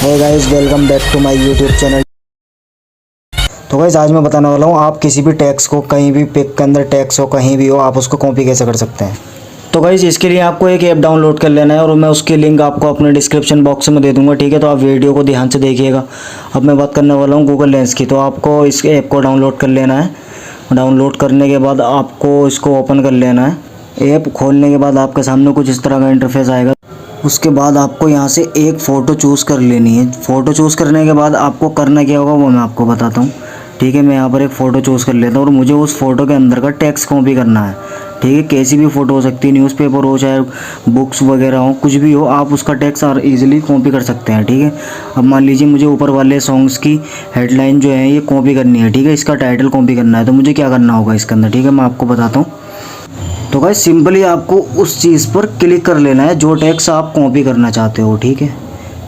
Hey guys, welcome back to my YouTube channel. तो guys आज मैं बताने वाला हूँ आप किसी भी टेक्स्ट को कहीं भी पिक के अंदर टेक्स्ट हो कहीं भी हो आप उसको कॉपी कैसे कर सकते हैं। तो गाइस इसके लिए आपको एक ऐप डाउनलोड कर लेना है और मैं उसकी लिंक आपको अपने डिस्क्रिप्शन बॉक्स में दे दूंगा, ठीक है। तो आप वीडियो को ध्यान से देखिएगा। अब मैं बात करने वाला हूँ गूगल लेंस की। तो आपको इस ऐप को डाउनलोड कर लेना है। डाउनलोड करने के बाद आपको इसको ओपन कर लेना है। ऐप खोलने के बाद आपके सामने कुछ इस तरह का इंटरफेस आएगा। उसके बाद आपको यहाँ से एक फ़ोटो चूज़ कर लेनी है। फ़ोटो चूज़ करने के बाद आपको करना क्या होगा वो मैं आपको बताता हूँ, ठीक है। मैं यहाँ पर एक फ़ोटो चूज़ कर लेता हूँ और मुझे उस फ़ोटो के अंदर का टेक्स्ट कॉपी करना है, ठीक है। कैसी भी फ़ोटो हो सकती है, न्यूज़पेपर हो चाहे बुक्स वगैरह हो, कुछ भी हो, आप उसका टेक्स्ट ईजिली कॉपी कर सकते हैं, ठीक है। अब मान लीजिए मुझे ऊपर वाले सॉन्ग्स की हेडलाइन जो है ये कॉपी करनी है, ठीक है। इसका टाइटल कॉपी करना है तो मुझे क्या करना होगा इसके अंदर, ठीक है, मैं आपको बताता हूँ। तो गाइस सिंपली आपको उस चीज़ पर क्लिक कर लेना है जो टेक्स्ट आप कॉपी करना चाहते हो, ठीक है।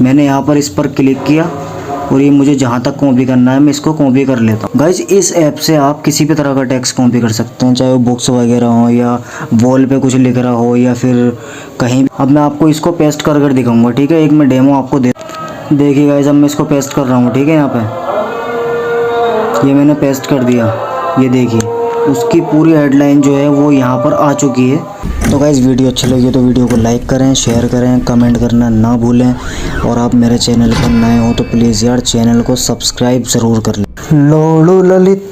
मैंने यहाँ पर इस पर क्लिक किया और ये मुझे जहाँ तक कॉपी करना है मैं इसको कॉपी कर लेता हूँ। गाइस इस ऐप से आप किसी भी तरह का टेक्स्ट कॉपी कर सकते हैं, चाहे वो बुक्स वगैरह हो या वॉल पे कुछ लिख रहा हो या फिर कहीं भी। अब मैं आपको इसको पेस्ट कर दिखाऊंगा, ठीक है। एक मैं डेमो आपको देखिए गाइस, अब मैं इसको पेस्ट कर रहा हूँ, ठीक है। यहाँ पे ये मैंने पेस्ट कर दिया, ये देखिए उसकी पूरी हेडलाइन जो है वो यहाँ पर आ चुकी है। तो गाइस वीडियो अच्छी लगी तो वीडियो को लाइक करें, शेयर करें, कमेंट करना ना भूलें। और आप मेरे चैनल पर नए हो तो प्लीज़ यार चैनल को सब्सक्राइब ज़रूर कर लें। लोलू ललित